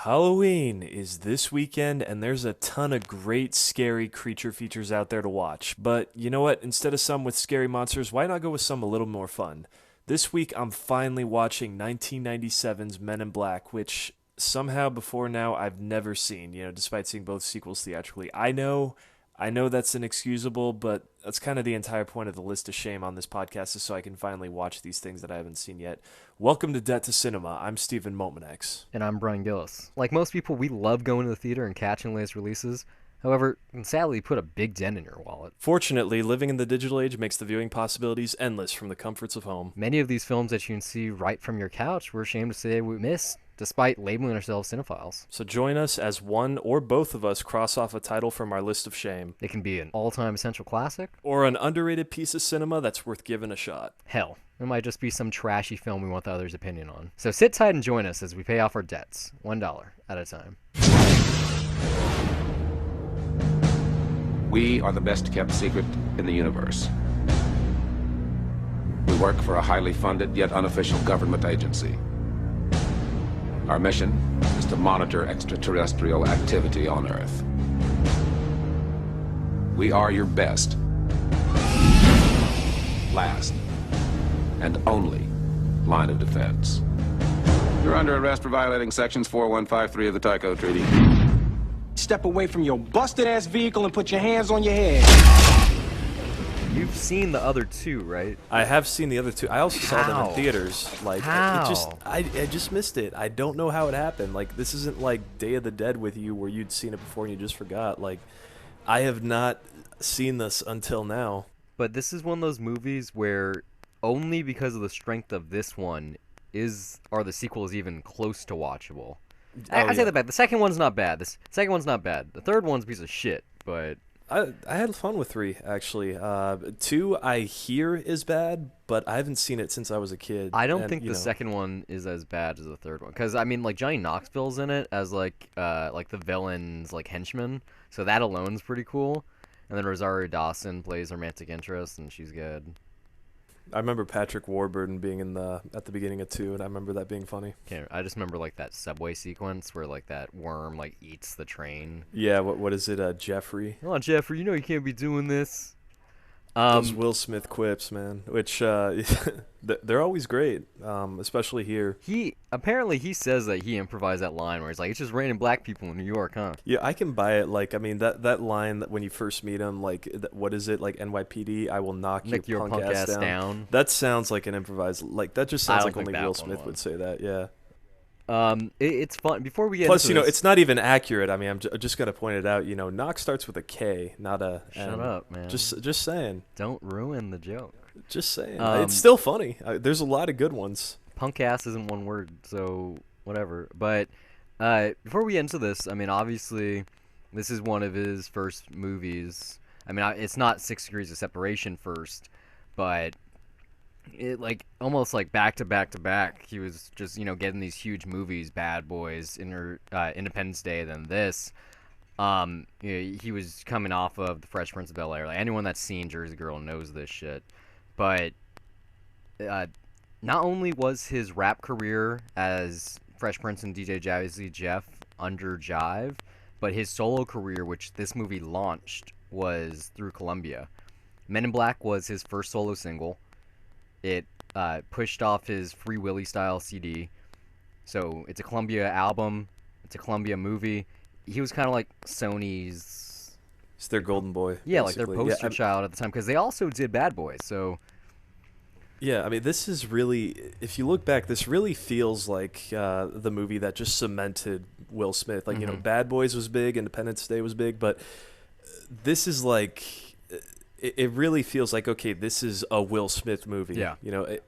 Halloween is this weekend, and there's a ton of great scary creature features out there to watch. But you know what? Instead of some with scary monsters, why not go with some a little more fun? This week, I'm finally watching 1997's Men in Black, which somehow before now I've never seen, despite seeing both sequels theatrically. I know that's inexcusable, but that's kind of the entire point of the list of shame on this podcast is so I can finally watch these things that I haven't seen yet. Welcome to Debt to Cinema. I'm Stephen Momanex. And I'm Brian Gillis. Like most people, we love going to the theater and catching the latest releases. However, it can sadly put a big dent in your wallet. Fortunately, living in the digital age makes the viewing possibilities endless from the comforts of home. Many of these films that you can see right from your couch, we're ashamed to say we missed, despite labeling ourselves cinephiles. So join us as one or both of us cross off a title from our list of shame. It can be an all-time essential classic, Or an underrated piece of cinema that's worth giving a shot. hell, it might just be some trashy film we want the other's opinion on. So sit tight and join us as we pay off our debts, $1 at a time. We are the best kept secret in the universe. We work for a highly funded yet unofficial government agency. Our mission is to monitor extraterrestrial activity on Earth. We are your best, last, and only line of defense. You're under arrest for violating sections 4153 of the Tycho Treaty. Step away from your busted-ass vehicle and put your hands on your head. You've seen the other two, right? I have seen the other two. I also saw them How? in theaters. How? I just missed it. I don't know how it happened. Like, this isn't like Day of the Dead with you where you'd seen it before and you just forgot. Like, I have not seen this until now. But this is one of those movies where only because of the strength of this one are the sequels even close to watchable. I Oh, say yeah. that bad. The second one's not bad. The second one's not bad. The third one's a piece of shit, but I had fun with 3, actually. 2, I hear is bad, but I haven't seen it since I was a kid. I don't and, think you the know, second one is as bad as the third one. Because, I mean, like, Johnny Knoxville's in it as, like the villain's, like, henchman. So that alone's pretty cool. And then Rosario Dawson plays romantic interest, and she's good. I remember Patrick Warburton being at the beginning of 2, and I remember that being funny. I just remember, like, that subway sequence where, like, that worm, like, eats the train. Yeah, what is it, Jeffrey? Come on, Jeffrey, you know you can't be doing this. Those Will Smith quips, man, which they're always great, especially here. He says that he improvised that line where he's like, "It's just raining black people in New York, huh?" Yeah, I can buy it. Like, I mean, that line that when you first meet him, like, what is it, like NYPD? I will knock your punk ass down. That sounds like an improvised. Like, that just I sounds don't like think only that Will one Smith was. would say that. Yeah. It's fun. Before we get Plus, into this, it's not even accurate. I mean, I just got to point it out. Knock starts with a K, not a Shut N. up, man. Just saying. Don't ruin the joke. Just saying. Um, It's still funny. There's a lot of good ones. Punk ass isn't one word, so whatever. But before we get into this, I mean, obviously, this is one of his first movies. I mean, it's not 6 Degrees of Separation first, but it like almost like back to back to back. He was just getting these huge movies, Bad Boys, Independence Day, then this. He was coming off of The Fresh Prince of Bel-Air. Like, anyone that's seen Jersey Girl knows this shit. But not only was his rap career as Fresh Prince and DJ Jazzy Jeff under Jive, but his solo career, which this movie launched, was through Columbia. Men in Black was his first solo single. It pushed off his Free Willy style CD. So it's a Columbia album. It's a Columbia movie. He was kind of like Sony's... It's their golden boy. Yeah, like their basically. poster child at the time. Because they also did Bad Boys, so... Yeah, I mean, this is really, if you look back, this really feels like the movie that just cemented Will Smith. Like, Bad Boys was big, Independence Day was big, but this is like, it really feels like, okay, this is a Will Smith movie. Yeah.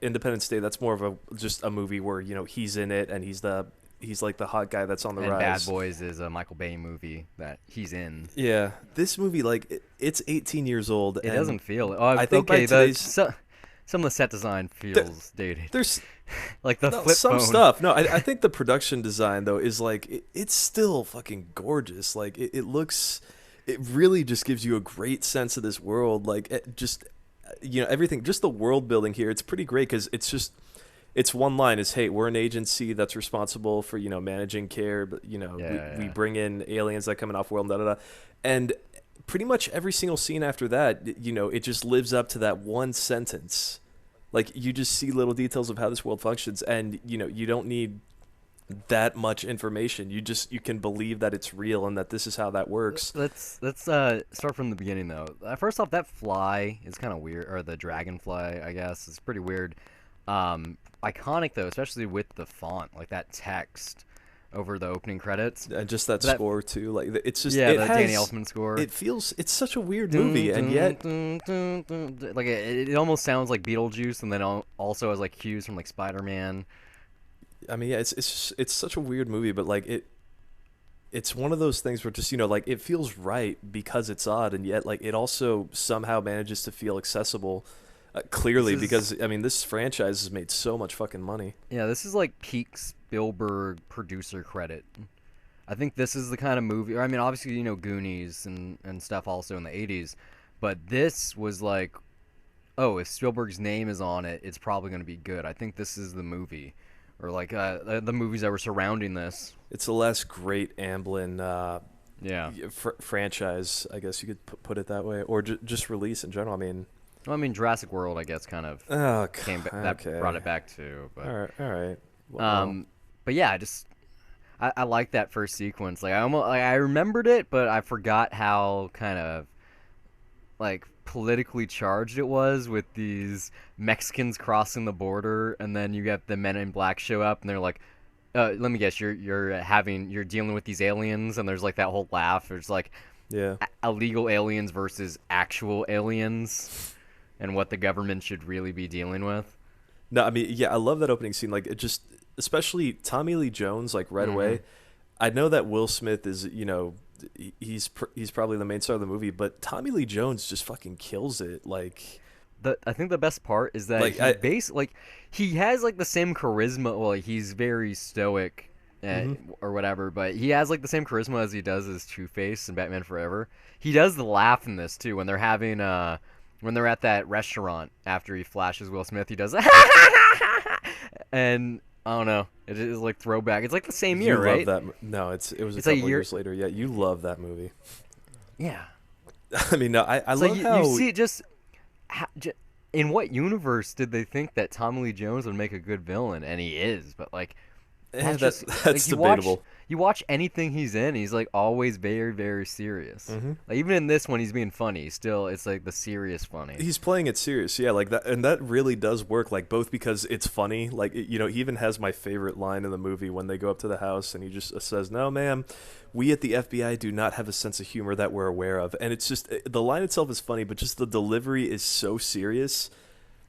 Independence Day, that's more of just a movie where, he's in it and he's like the hot guy that's on the And rise. Bad Boys is a Michael Bay movie that he's in. Yeah, this movie, like, it's 18 years old. It and doesn't feel it. I think by today's... Some of the set design feels dated. There's like the flip some phone. stuff. No, I think the production design though is like it's still fucking gorgeous. Like it looks, it really just gives you a great sense of this world. Like everything, just the world building here. It's pretty great because it's just it's one line is, hey, we're an agency that's responsible for, managing care, but, we bring in aliens that come in off world, da da da. And pretty much every single scene after that, it just lives up to that one sentence. Like, you just see little details of how this world functions, and, you don't need that much information. You can believe that it's real and that this is how that works. Let's start from the beginning though. First off, that fly is kind of weird, or the dragonfly, I guess, is pretty weird. Iconic though, especially with the font, like that text over the opening credits, and just that score too. Like, it's just the Danny Elfman score. It's such a weird movie, and yet like it almost sounds like Beetlejuice, and then also has like cues from like Spider-Man. I mean, yeah, it's such a weird movie, but like it's one of those things where just, like, it feels right because it's odd, and yet like it also somehow manages to feel accessible. Clearly, because I mean, this franchise has made so much fucking money. Yeah, this is like peak Spielberg producer credit. I think this is the kind of movie. I mean, obviously, Goonies and stuff also in the '80s, but this was like, oh, if Spielberg's name is on it, it's probably going to be good. I think this is the movie. Or like the movies that were surrounding this. It's the last great Amblin franchise, I guess you could put it that way, or just release in general. I mean, Jurassic World, I guess, kind of brought it back too. But, all right. Well, but yeah, I like that first sequence. Like I remembered it, but I forgot how kind of like politically charged it was with these Mexicans crossing the border, and then you get the Men in Black show up, and they're like, let me guess, you're dealing with these aliens, and there's like that whole laugh. There's like illegal aliens versus actual aliens, and what the government should really be dealing with. No, I mean, yeah, I love that opening scene. Like, it just, especially Tommy Lee Jones, like right away. I know that Will Smith is, he's probably the main star of the movie, but Tommy Lee Jones just fucking kills it. Like, I think the best part is that he has like the same charisma. Well, he's very stoic or whatever, but he has like the same charisma as he does as Two-Face in Batman Forever. He does the laugh in this too when they're having when they're at that restaurant after he flashes Will Smith. He does and I don't know. It is like throwback. It's like the same year, right? Love that. No, it was a couple years later. Yeah, you love that movie. Yeah. I mean, no, I love how you see it just. In what universe did they think that Tommy Lee Jones would make a good villain? And he is, but like, that's like, debatable. You watch anything he's in, he's like always very, very serious. Like even in this one, he's being funny. Still, it's like the serious funny. He's playing it serious, yeah, like that, and that really does work. Like both because it's funny, like he even has my favorite line in the movie when they go up to the house and he just says, "No, ma'am, we at the FBI do not have a sense of humor that we're aware of." And it's just the line itself is funny, but just the delivery is so serious.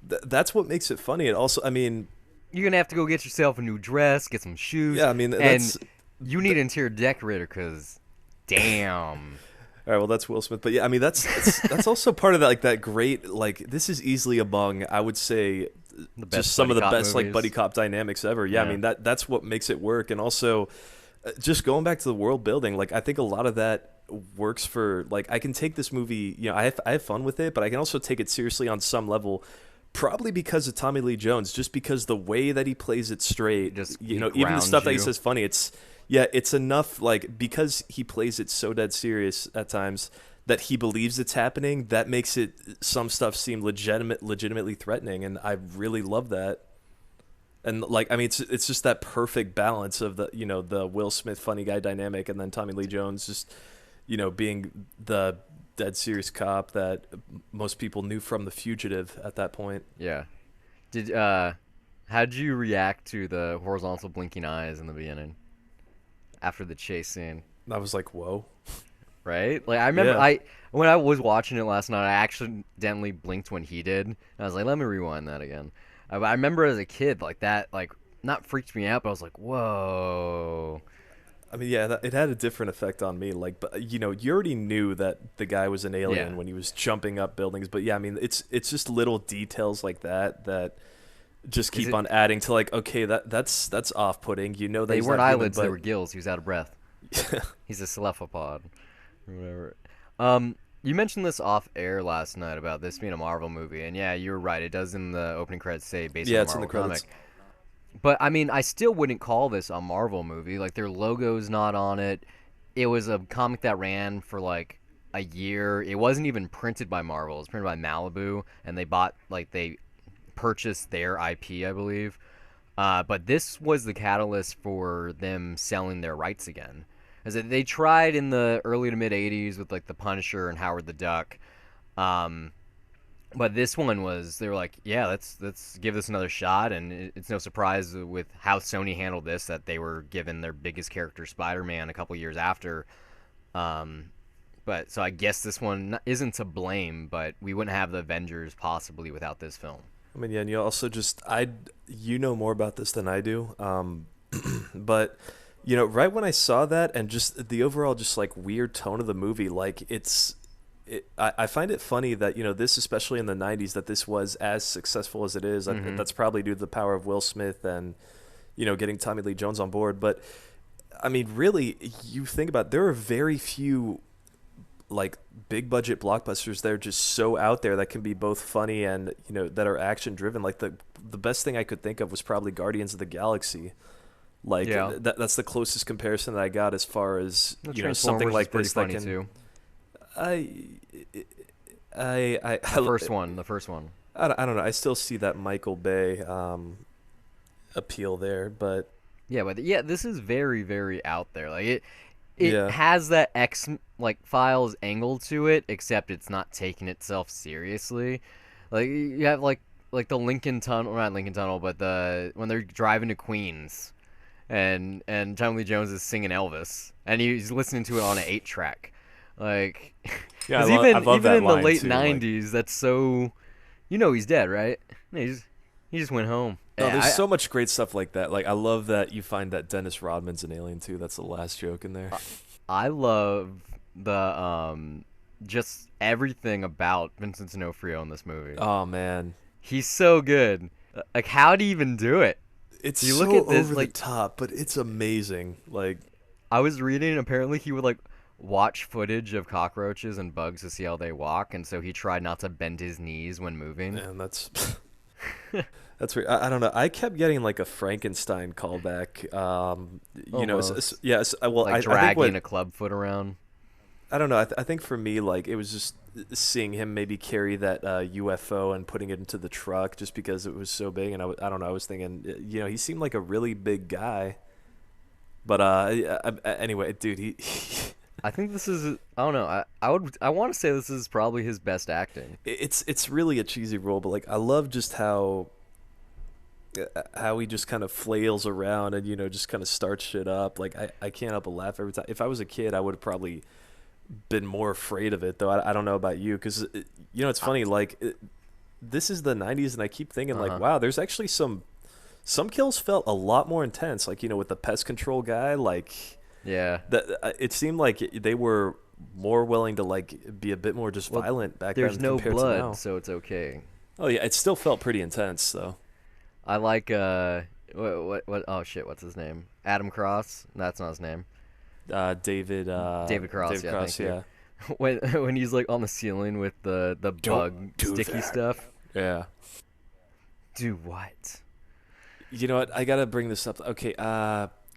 That's what makes it funny. And also, I mean, you're gonna have to go get yourself a new dress, get some shoes. Yeah, I mean, you need an interior decorator because, damn. All right, well, that's Will Smith, but yeah, I mean, that's also part of that, like that great, like this is easily among, I would say, just some of the best like buddy cop dynamics ever. Yeah, I mean that's what makes it work, and also just going back to the world building, like I think a lot of that works for like I can take this movie, I have fun with it, but I can also take it seriously on some level. Probably because of Tommy Lee Jones, just because the way that he plays it straight, just even the stuff that he says funny, it's enough, like, because he plays it so dead serious at times that he believes it's happening, that makes it some stuff seem legitimately threatening, and I really love that. And like, I mean, it's just that perfect balance of the the Will Smith funny guy dynamic, and then Tommy Lee Jones just being the dead serious cop that most people knew from The Fugitive at that point. Yeah. How'd you react to the horizontal blinking eyes in the beginning after the chase scene? I was like, whoa. Right? Like I remember when I was watching it last night, I accidentally blinked when he did. And I was like, let me rewind that again. I remember as a kid, like that, like not freaked me out, but I was like, whoa. I mean, yeah, it had a different effect on me. Like, but you already knew that the guy was an alien when he was jumping up buildings. But yeah, I mean, it's just little details like that just keep on adding to like, okay, that's off-putting. That they weren't eyelids; they were gills. He was out of breath. He's a cephalopod, or whatever. You mentioned this off air last night about this being a Marvel movie, and yeah, you were right. It does in the opening credits say based on a Marvel comic. But I mean, I still wouldn't call this a Marvel movie. Like their logo's not on it. It was a comic that ran for like a year. It wasn't even printed by Marvel. It was printed by Malibu, and they purchased their IP, I believe. But this was the catalyst for them selling their rights again. As they tried in the early to mid '80s with like the Punisher and Howard the Duck. But this one was, they were like, yeah, let's give this another shot, and it's no surprise with how Sony handled this that they were given their biggest character, Spider-Man, a couple years after. But so I guess this one isn't to blame, but we wouldn't have the Avengers possibly without this film. I mean, yeah, and you also you know more about this than I do, but right when I saw that and just the overall just like weird tone of the movie, like I find it funny that this, especially in the '90s, that this was as successful as it is. Mm-hmm. That's probably due to the power of Will Smith and getting Tommy Lee Jones on board. But I mean, really, you think about it, there are very few like big budget blockbusters that are just so out there that can be both funny and that are action driven. Like the best thing I could think of was probably Guardians of the Galaxy. Like that's the closest comparison that I got as far as something like this that can. Too. The first one. I don't know. I still see that Michael Bay appeal there, but this is very, very out there. Like it has that Files angle to it, except it's not taking itself seriously. Like you have like the Lincoln Tunnel, not Lincoln Tunnel, but when they're driving to Queens, and Tommy Lee Jones is singing Elvis, and he's listening to it on an 8-track. Like, yeah, even that in the late too, '90s, that's so. He's dead, right? He just went home. No, there's so much great stuff like that. Like, I love that you find that Dennis Rodman's an alien too. That's the last joke in there. I love the just everything about Vincent D'Onofrio in this movie. Oh man, he's so good. Like, how do you even do it? It's you look at this, over the top, but it's amazing. Like, I was reading, apparently he would like watch footage of cockroaches and bugs to see how they walk, and so he tried not to bend his knees when moving. And that's weird. I don't know. I kept getting like a Frankenstein callback. Like dragging a club foot around. I don't know. I think for me, like, it was just seeing him maybe carry that UFO and putting it into the truck just because it was so big. And I don't know. I was thinking, he seemed like a really big guy. But anyway, dude, he I think this is. I don't know. I want to say this is probably his best acting. It's really a cheesy role, but like I love just how he just kind of flails around and just kind of starts shit up. Like I can't help but laugh every time. If I was a kid, I would have probably been more afraid of it, though. I don't know about you, because it's funny. Like this is the '90s, and I keep thinking like, wow, there's actually some kills felt a lot more intense. Like with the pest control guy, like. Yeah, it seemed like they were more willing to like be a bit more just violent back then. There's no compared blood, to now. so it's okay. Oh yeah, it still felt pretty intense though. I like what oh shit, what's his name? Adam Cross? That's not his name. David Cross. David Cross, yeah. When he's like on the ceiling with the bug sticky stuff. Yeah. Do what? You know what? I gotta bring this up. Okay.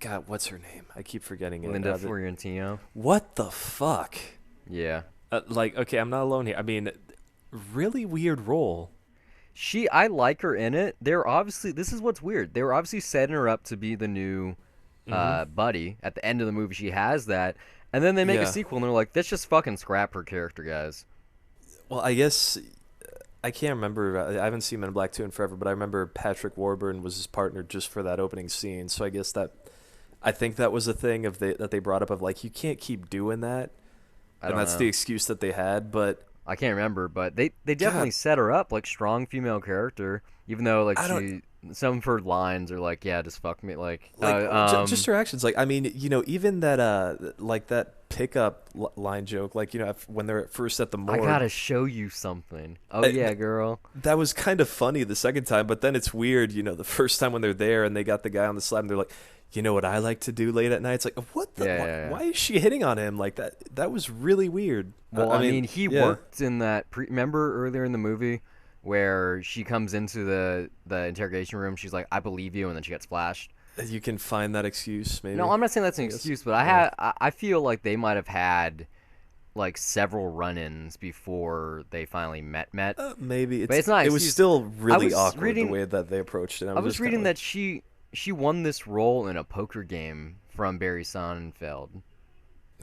God, what's her name? I keep forgetting it. Linda Fiorentino. What the fuck? Yeah. Okay, I'm not alone here. I mean, really weird role. I like her in it. This is what's weird. They were obviously setting her up to be the new Buddy. At the end of the movie, she has that. And then they make a sequel, and they're like, let's just fucking scrap her character, guys. Well, I guess... I can't remember. I haven't seen Men in Black 2 in forever, but I remember Patrick Warburton was his partner just for that opening scene. So I guess I think that was a thing that they brought up of like, you can't keep doing that. And that's the excuse that they had, but... I can't remember, but they definitely set her up like strong female character, even though like some of her lines are like, yeah, just fuck me, like just her actions. Like, I mean, even that like that pickup line joke, like when they're first at the morgue. I gotta show you something. Oh yeah, girl. That was kind of funny the second time, but then it's weird, the first time when they're there and they got the guy on the slab and they're like, you know what I like to do late at night? It's like, what the? Why is she hitting on him like that? That was really weird. Well, I mean he worked in that. Remember earlier in the movie where she comes into the interrogation room. She's like, "I believe you," and then she gets flashed. You can find that excuse, maybe. No, I'm not saying that's an guess. excuse, but Yeah. I feel like they might have had like several run-ins before they finally met. Maybe But it's not it was excuse- still really was awkward reading- the way that they approached it. I was just reading kinda that she won this role in a poker game from Barry Sonnenfeld.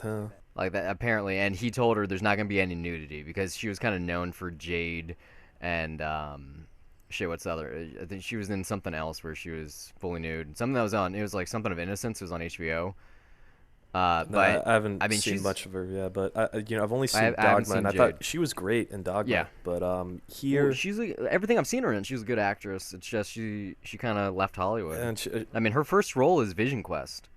Huh. Like that apparently, and he told her there's not gonna be any nudity because she was kind of known for Jade and shit. What's the other? I think she was in something else where she was fully nude. Something that was on. It was like something of Innocence. It was on HBO. No, But I haven't I mean, seen she's much of her, yeah. But I've only seen I haven't Dogma, seen and I Jade. thought she was great in Dogma. Yeah. But well, here, she's everything I've seen her in. She's a good actress. It's just she kind of left Hollywood. and she, I mean, her first role is Vision Quest.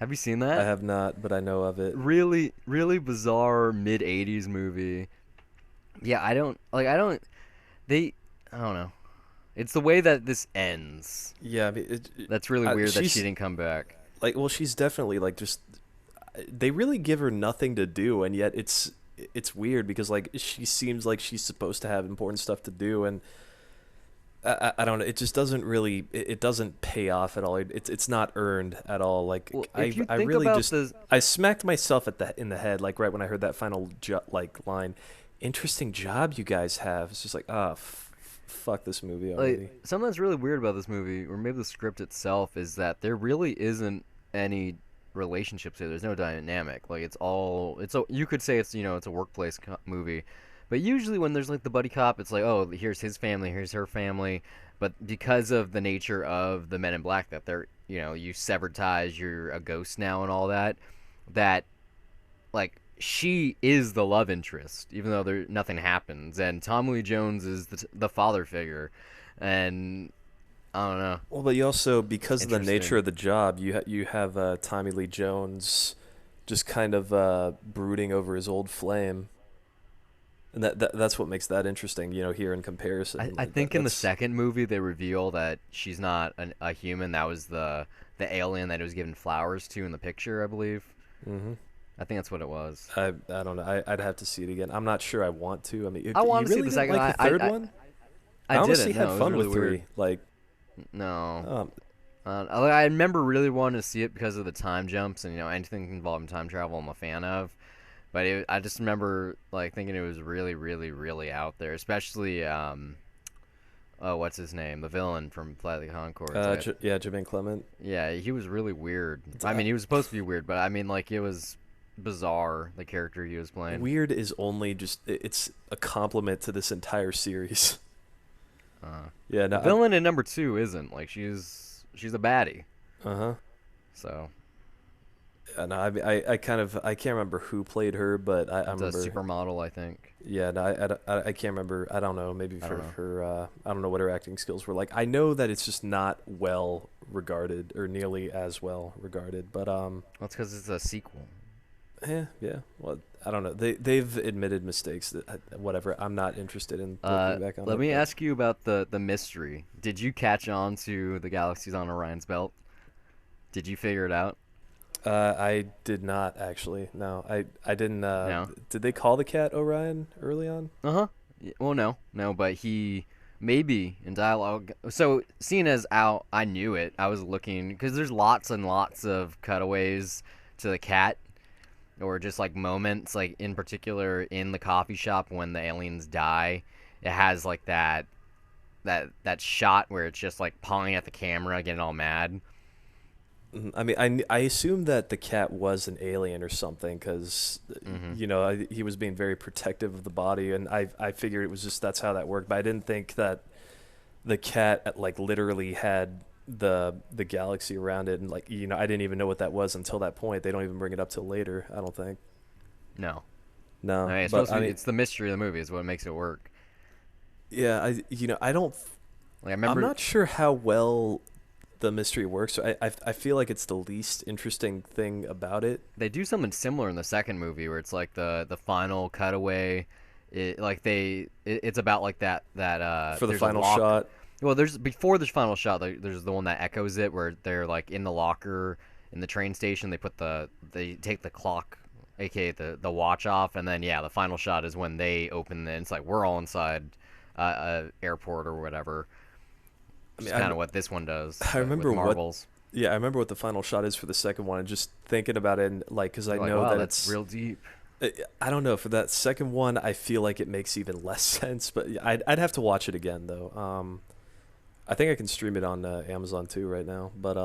Have you seen that? I have not, but I know of it. Really, really bizarre mid '80s movie. Yeah, I don't. I don't know. It's the way that this ends. Yeah, I mean, That's really weird that she's- she didn't come back. like, well, she's definitely like just. They really give her nothing to do, and yet it's weird because like she seems like she's supposed to have important stuff to do, and I don't know. It just doesn't really. It doesn't pay off at all. It's not earned at all. Like Well, I if you I think really about just the- I smacked myself in the head like right when I heard that final line. Interesting job you guys have. It's just like fuck this movie already. Like something that's really weird about this movie, or maybe the script itself, is that there really isn't any relationships here. There's no dynamic. Like you could say it's it's a workplace movie, but usually when there's like the buddy cop, it's like, oh, here's his family, here's her family. But because of the nature of the Men in Black, that they're you severed ties, you're a ghost now, and all that, like she is the love interest, even though nothing happens, and Tom Lee Jones is the father figure, and I don't know. Well, but you also, because of the Interesting. nature of the job, you have Tommy Lee Jones just kind of brooding over his old flame, and that's what makes that interesting. Here in comparison. I Like, think in the that's- second movie they reveal that she's not a human. That was the alien that it was given flowers to in the picture, I believe. Mhm. I think that's what it was. I don't know. I'd have to see it again. I'm not sure I want to. I mean, I want you to see really the didn't second. like the third one. I honestly didn't. had No, it was fun really with three. weird. Like, No. um, I remember really wanting to see it because of the time jumps and anything involving time travel I'm a fan of. But I just remember like thinking it was really, really, really out there, especially what's his name, the villain from Flight of the Conchords. Jermaine Clement. Yeah, he was really weird. I mean, he was supposed to be weird, but I mean, like it was bizarre the character he was playing. Weird is only just it's a compliment to this entire series. Yeah, no, The villain in number 2 isn't like she's a baddie. Uh-huh. So No, I can't remember who played her, but I it's a remember. supermodel, I think. Yeah, no, I can't remember. I don't know. Maybe for don't know. her, I don't know what her acting skills were like. I know that it's just not well regarded or nearly as well regarded. But Well, it's because it's a sequel. yeah. Well, I don't know. They've admitted mistakes. That whatever. I'm not interested in looking back on it. Let me but- ask you about the mystery. Did you catch on to the galaxies on Orion's belt? Did you figure it out? I did not actually. No, I didn't. No? Did they call the cat Orion early on? Uh-huh. Well, no, but he maybe in dialogue. So, seeing as I knew it, I was looking because there's lots and lots of cutaways to the cat, or just like moments, like in particular in the coffee shop when the aliens die. It has like that shot where it's just like pawing at the camera, getting all mad. I mean, I assumed that the cat was an alien or something because, he was being very protective of the body, and I figured it was just that's how that worked. But I didn't think that the cat like literally had the galaxy around it, and like I didn't even know what that was until that point. They don't even bring it up till later. I don't think. No, No, I mean, it's but supposed to be, it's the mystery of the movie is what makes it work. yeah, I don't. Like I remember. I'm not sure how well the mystery works. I feel like it's the least interesting thing about it. They do something similar in the second movie where it's like the final cutaway. It's about like that For the there's a final lock- shot. Well, before the final shot, there's the one that echoes it where they're like in the locker in the train station. They take the clock, aka the watch off, and then the final shot is when they open it's like we're all inside airport or whatever. I Which mean, is kind of what this one does. I remember with what. marbles. Yeah, I remember what the final shot is for the second one, and just thinking about it, and like, because I Like, know wow, that that's it's real deep. I don't know, for that second one, I feel like it makes even less sense. But I'd have to watch it again though. I think I can stream it on Amazon too right now. But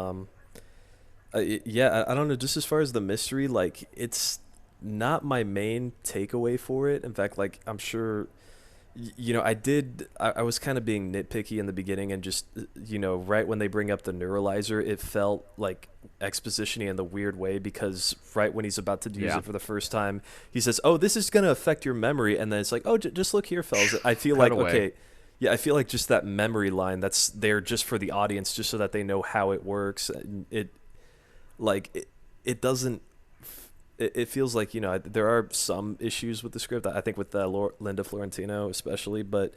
yeah, I don't know. Just as far as the mystery, like it's not my main takeaway for it. In fact, like I'm sure, you know, I was kind of being nitpicky in the beginning, and just you know, right when they bring up the neuralizer, it felt like exposition-y in the weird way, because right when he's about to use Yeah. it for the first time, he says, "Oh, this is gonna affect your memory," and then it's like, "Oh, just look here, fellas." I feel Cut like away. okay. Yeah, I feel like just that memory line that's there just for the audience, just so that they know how it works. And it doesn't. It feels like, you know, there are some issues with the script. I think with Linda Florentino especially, but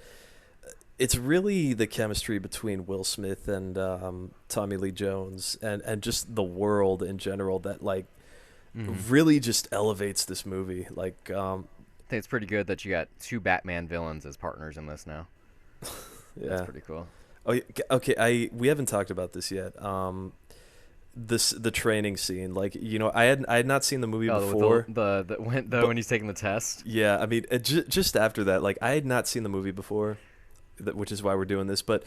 it's really the chemistry between Will Smith and Tommy Lee Jones, and just the world in general that like really just elevates this movie. Like, I think it's pretty good that you got 2 Batman villains as partners in this now. yeah. That's pretty cool. Oh, yeah, okay. We haven't talked about this yet. The training scene, like, you know, I had not seen the movie before. When he's taking the test. Yeah, I mean, just after that, like, I had not seen the movie before, which is why we're doing this. But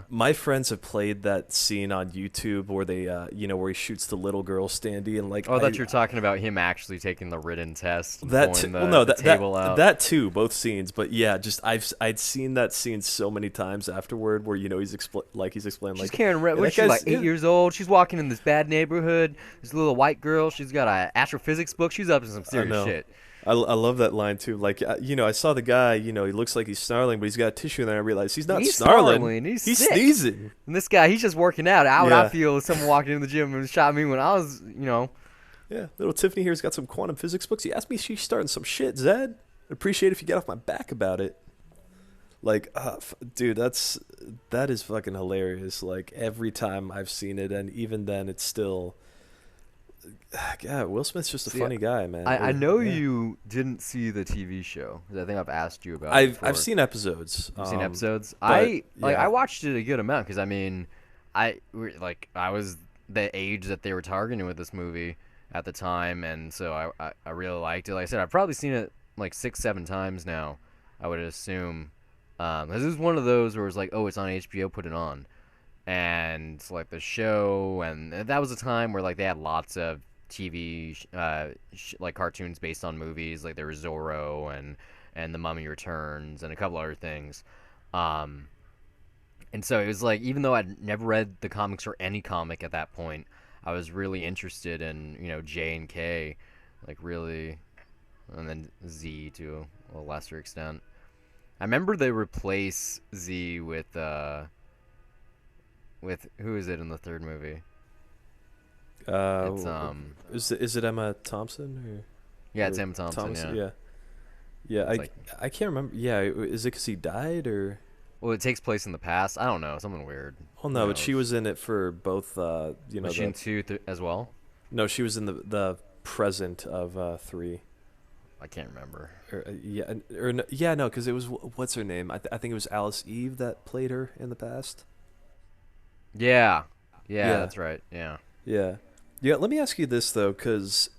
my friends have played that scene on YouTube where they, you know, where he shoots the little girl Standy, and like, Oh, I thought you were talking about him actually taking the written test. And that pulling well, no, the table out. that too, both scenes. But yeah, just I'd seen that scene so many times afterward, where, you know, he's explaining She's like, Karen "Yeah, Red. that What's she, guy's- like 8 yeah." years old? She's walking in this bad neighborhood. This little white girl. She's got an astrophysics book. She's up to some serious know. shit. I love that line too. Like, you know, I saw the guy. You know, he looks like he's snarling, but he's got a tissue. And then I realized he's not He's snarling. snarling, he's sick. sneezing. And this guy, he's just working out. How would I Yeah. feel if someone walked into the gym and shot me when I was, you know? Yeah, little Tiffany here's got some quantum physics books. He asked me if she's starting some shit, Zed. I'd appreciate it if you get off my back about it. Like, dude, that is fucking hilarious. Like, every time I've seen it, and even then, it's still. God, Will Smith's just a See, funny guy, man. I know Yeah. you didn't see the TV show, 'cause I think I've asked you about it I've before. seen episodes. You've seen episodes. yeah. I watched it a good amount because I mean, I was the age that they were targeting with this movie at the time, and so I really liked it. Like I said, I've probably seen it like 6-7 times now. I would assume, this is one of those where it's like, oh, it's on HBO, put it on, and like the show, and that was a time where like they had lots of TV like cartoons based on movies, like there was Zorro and The Mummy Returns and a couple other things. And so it was like, even though I'd never read the comics or any comic at that point, I was really interested in, you know, J and K, like really, and then Z to a lesser extent. I remember they replace Z with who is it in the third movie? It's is it Emma Thompson? Or, yeah, it's or Emma Thompson. Yeah. Yeah, It's like- I can't remember. Yeah, is it because he died or? Well, it takes place in the past. I don't know, something weird. Oh no, Who but she knows? was in it for both. You know, Was she in 2 as well? no, she was in the present of 3. I can't remember. No, because it was what's her name? I think it was Alice Eve that played her in the past. Yeah, Yeah. that's right. Yeah. Yeah. Let me ask you this though, because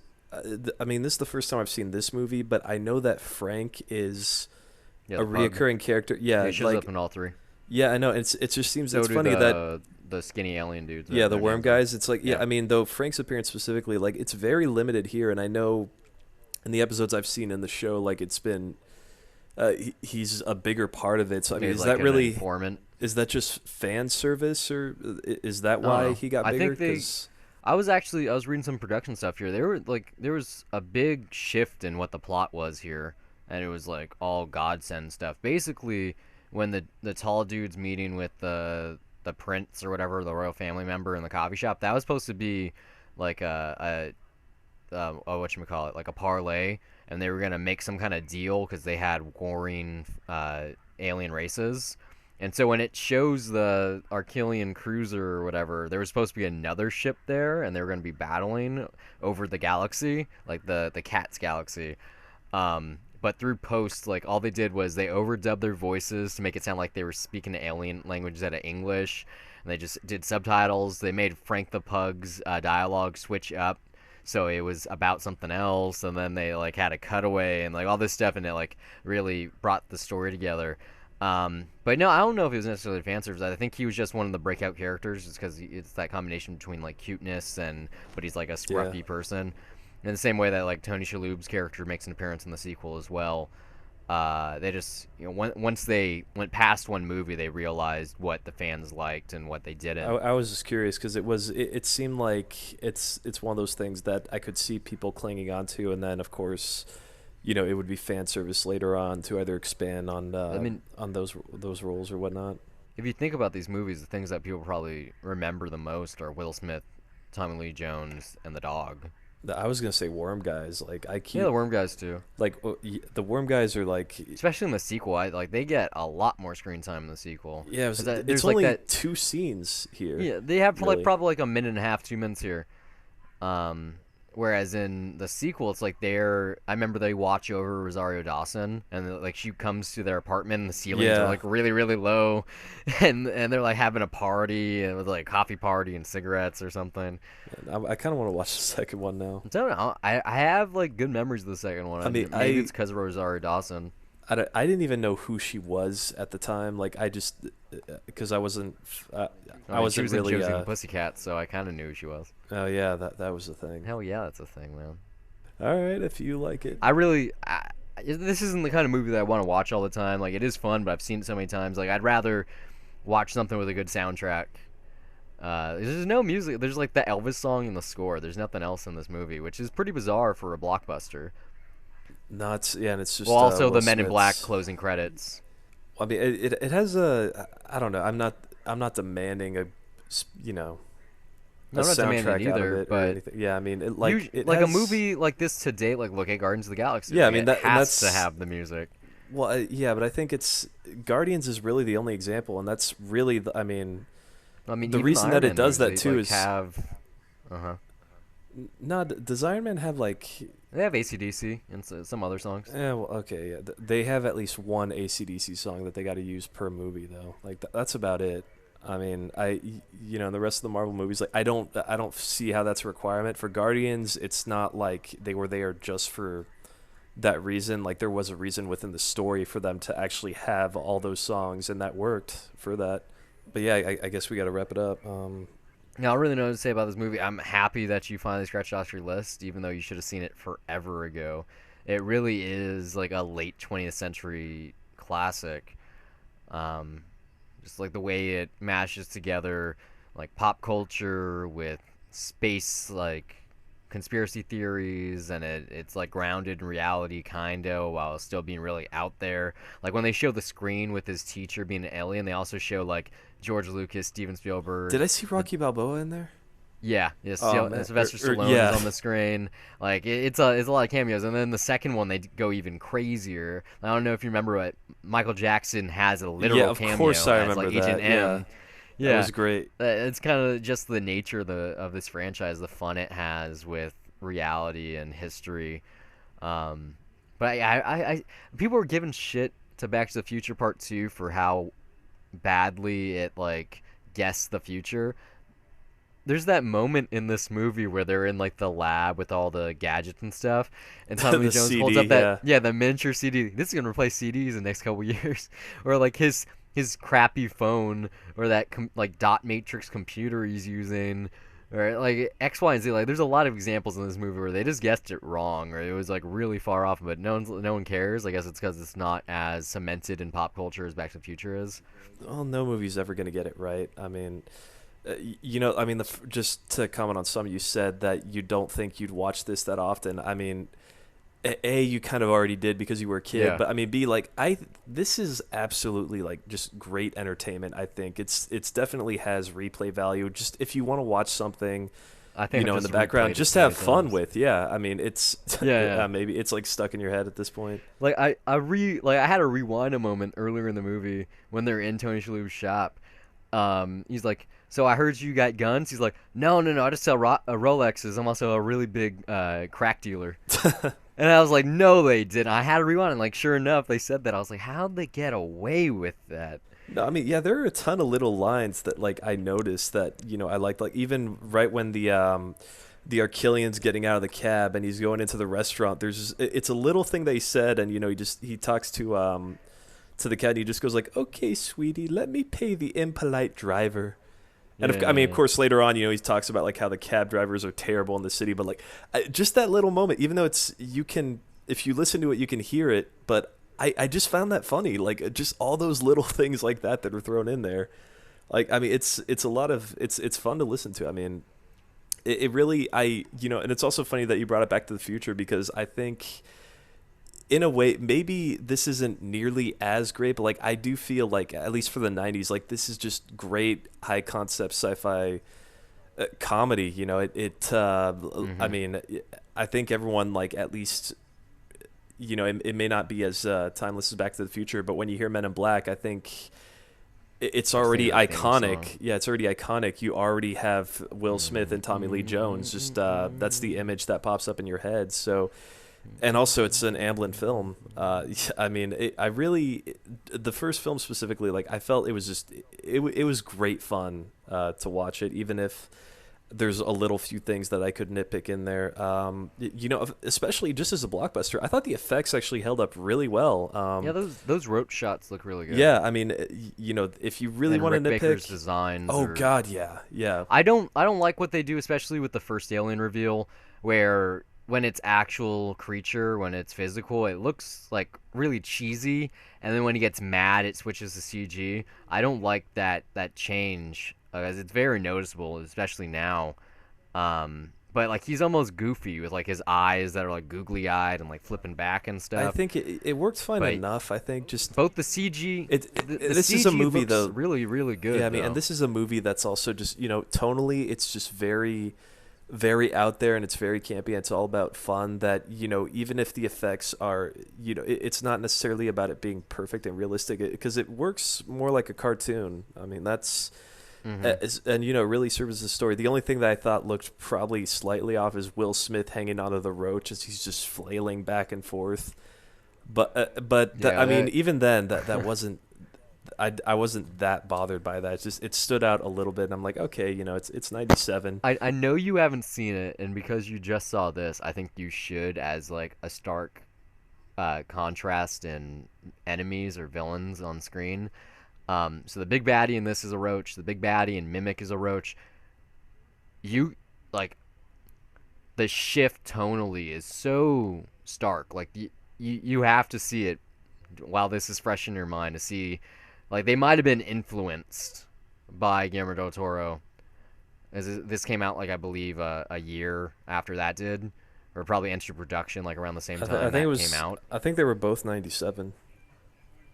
I mean, this is the first time I've seen this movie, but I know that Frank is Yeah, a the pug. reoccurring character. Yeah, Yeah, he shows like up in all 3. yeah, I know. It just seems So it's do funny that the skinny alien dudes. yeah, the their worm names are- guys. It's like yeah, Yeah. I mean, though Frank's appearance specifically, like it's very limited here, and I know in the episodes I've seen in the show, like it's been he's a bigger part of it. So I mean, He's is like that an really informant? is that just fan service, or is that I don't why know. he got I bigger? think they- 'Cause- I was reading some production stuff here. There was a big shift in what the plot was here, and it was like all godsend stuff. Basically, when the tall dude's meeting with the prince or whatever, the royal family member in the coffee shop, that was supposed to be like whatchamacallit, like a parlay, and they were gonna make some kind of deal because they had warring alien races. And so when it shows the Archelian cruiser or whatever, there was supposed to be another ship there, and they were going to be battling over the galaxy, like the Cat's galaxy. but through post, like all they did was they overdubbed their voices to make it sound like they were speaking the alien language instead of English, and they just did subtitles. They made Frank the Pug's dialogue switch up, so it was about something else, and then they like had a cutaway and like all this stuff, and it like really brought the story together. But no, I don't know if it was necessarily fan service. I think he was just one of the breakout characters, just because it's that combination between like cuteness and but he's like a scruffy person. In the same way that like Tony Shalhoub's character makes an appearance in the sequel as well. They just once they went past one movie, they realized what the fans liked and what they didn't. I was just curious because it seemed like it's one of those things that I could see people clinging onto, and then of course, it would be fan service later on to either expand on on those roles or whatnot. If you think about these movies, the things that people probably remember the most are Will Smith, Tommy Lee Jones, and the dog. I was gonna say Worm Guys. Like Yeah, the Worm Guys too. Like the Worm Guys are like, especially in the sequel. They get a lot more screen time in the sequel. Yeah, there's it's like only 2 scenes here. Yeah, they have really. probably like a minute and a half, 2 minutes here. Whereas in the sequel, it's like I remember they watch over Rosario Dawson, and like she comes to their apartment, and the ceilings are like really, really low, and they're like having a party and with like coffee party and cigarettes or something. I kind of want to watch the second one now. I don't know. I have like good memories of the second one. Maybe it's because of Rosario Dawson. I didn't even know who she was at the time. Like I just because I wasn't she was really in Josie and the Pussycat, so I kind of knew who she was. Oh yeah, that was the thing. Hell yeah, that's a thing, man. All right, if you like it. This isn't the kind of movie that I want to watch all the time. Like it is fun, but I've seen it so many times. Like I'd rather watch something with a good soundtrack. There's no music. There's like the Elvis song in the score. There's nothing else in this movie, which is pretty bizarre for a blockbuster. No, and it's just also Will the Men in Smith's... Black closing credits. I mean, it has I don't know. I'm not demanding a No, I'm not demanding either, but yeah, I mean, it has... a movie like this to date, like look at Guardians of the Galaxy. Yeah, like, I mean that's has to have the music. Well, yeah, but I think Guardians is really the only example, and that's really the reason that it does that too is No, does Iron Man have like? They have AC/DC and some other songs. Yeah, well, okay, yeah, they have at least one AC/DC song that they got to use per movie though. Like that's about it. I mean, the rest of the Marvel movies, like I don't see how that's a requirement for Guardians. It's not like they were there just for that reason. Like there was a reason within the story for them to actually have all those songs, and that worked for that. But yeah, I guess we got to wrap it up. Yeah, I don't really know what to say about this movie. I'm happy that you finally scratched off your list, even though you should have seen it forever ago. It really is like a late 20th century classic. Just like the way it mashes together like pop culture with space, like conspiracy theories, and it's like grounded in reality kind of, while still being really out there. Like when they show the screen with his teacher being an alien, they also show like George Lucas, Steven Spielberg. Did I see Rocky Balboa in there? Yeah, Sylvester Stallone is on the screen. Like it's a lot of cameos, and then the second one they go even crazier. I don't know if you remember, but Michael Jackson has a literal cameo. Of course I remember like that. Agent M. Yeah, that was great. It's kind of just the nature of this franchise, the fun it has with reality and history. But I people were giving shit to Back to the Future Part 2 for how badly it like guessed the future. There's that moment in this movie where they're in like the lab with all the gadgets and stuff, and Tommy Lee Jones holds up that the miniature CD. This is gonna replace CDs in the next couple years, or like his crappy phone, or that like dot matrix computer he's using, or like X, Y, and Z. Like there's a lot of examples in this movie where they just guessed it wrong, or it was like really far off, but no one cares. I guess it's because it's not as cemented in pop culture as Back to the Future is. Well, no movie's ever gonna get it right. I mean. Just to comment on some, you said that you don't think you'd watch this that often. I mean, A, you kind of already did because you were a kid, yeah. But I mean, B, like this is absolutely like just great entertainment. I think it's definitely has replay value. Just if you want to watch something, I think in the background, just have fun with. Yeah, I mean, it's maybe it's like stuck in your head at this point. Like I had to rewind a moment earlier in the movie when they're in Tony Shalhoub's shop. He's like, so I heard you got guns. He's like, no, I just sell Rolexes. I'm also a really big crack dealer. And I was like, no, they didn't. I had to rewind, and like, sure enough, they said that. I was like, how'd they get away with that? No, I mean, yeah, there are a ton of little lines that like I noticed that I liked. Like even right when the Arquillian's getting out of the cab and he's going into the restaurant. It's a little thing they said, and he talks to the cat and he just goes like, "Okay, sweetie, let me pay the impolite driver." And I mean, of course, later on, he talks about like how the cab drivers are terrible in the city, but like just that little moment, even though if you listen to it, you can hear it, but I just found that funny, like just all those little things like that are thrown in there. Like, I mean, it's a lot of it's fun to listen to. I mean, it really and it's also funny that you brought it back to the future because I think in a way maybe this isn't nearly as great, but like I do feel like at least for the 90s, like this is just great high concept sci-fi comedy. I mean, I think everyone like at least it may not be as timeless as Back to the Future, but when you hear Men in Black, I think it's already iconic. Yeah, it's already iconic. You already have Will Smith and Tommy Lee Jones. Just that's the image that pops up in your head. So, and also it's an Amblin film. I mean, the first film specifically, like I felt it was just it was great fun to watch it, even if there's a little few things that I could nitpick in there. Especially just as a blockbuster, I thought the effects actually held up really well. Yeah, those rope shots look really good. Yeah, I mean, if you really want to nitpick, Baker's designs. God, yeah. I don't like what they do, especially with the first Alien reveal, where when it's actual creature, when it's physical, it looks like really cheesy, and then when he gets mad, it switches to CG. I don't like that change. As it's very noticeable, especially now. But like he's almost goofy with like his eyes that are like googly eyed and like flipping back and stuff. I think it worked fine enough. I think just both the CG. This CG is a movie looks though, really really good. Yeah, I mean, and this is a movie that's also just tonally, it's just very, very out there and it's very campy. And it's all about fun. That even if the effects are it's not necessarily about it being perfect and realistic because it works more like a cartoon. I mean that's. And really serves the story. The only thing that I thought looked probably slightly off is Will Smith hanging onto the roach as he's just flailing back and forth. I mean, even then, that wasn't. I wasn't that bothered by that. It's just it stood out a little bit, and I'm like, okay, it's 97. I know you haven't seen it, and because you just saw this, I think you should, as like a stark contrast in enemies or villains on screen. So the big baddie in this is a roach. The big baddie in Mimic is a roach. You like the shift tonally is so stark. Like you have to see it while this is fresh in your mind to see. Like they might have been influenced by Guillermo del Toro, as this came out like I believe a year after that did, or probably entered production like around the same time I think it came out. I think they were both 97.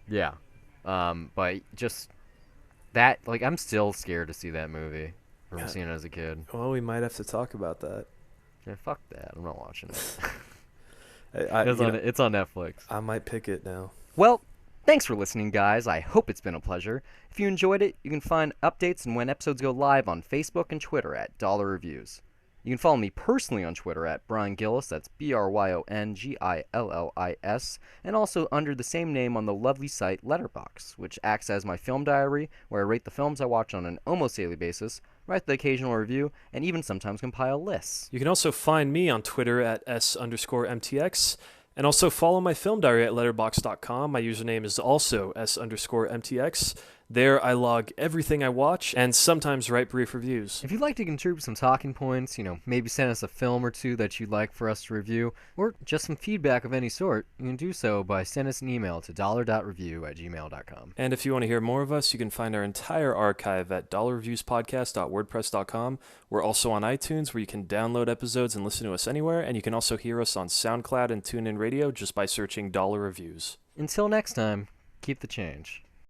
Yeah. But just that, like, I'm still scared to see that movie from seeing it as a kid. Well, we might have to talk about that. Yeah, fuck that. I'm not watching it. It's on Netflix. I might pick it now. Well, thanks for listening, guys. I hope it's been a pleasure. If you enjoyed it, you can find updates and when episodes go live on Facebook and Twitter at Dollar Reviews. You can follow me personally on Twitter at Brian Gillis, that's BryonGillis, and also under the same name on the lovely site Letterboxd, which acts as my film diary, where I rate the films I watch on an almost daily basis, write the occasional review, and even sometimes compile lists. You can also find me on Twitter at S_MTX, and also follow my film diary at letterboxd.com. My username is also S_MTX. There I log everything I watch and sometimes write brief reviews. If you'd like to contribute some talking points, maybe send us a film or two that you'd like for us to review, or just some feedback of any sort, you can do so by sending us an email to dollar.review@gmail.com. And if you want to hear more of us, you can find our entire archive at dollarreviewspodcast.wordpress.com. We're also on iTunes, where you can download episodes and listen to us anywhere, and you can also hear us on SoundCloud and TuneIn Radio just by searching Dollar Reviews. Until next time, keep the change.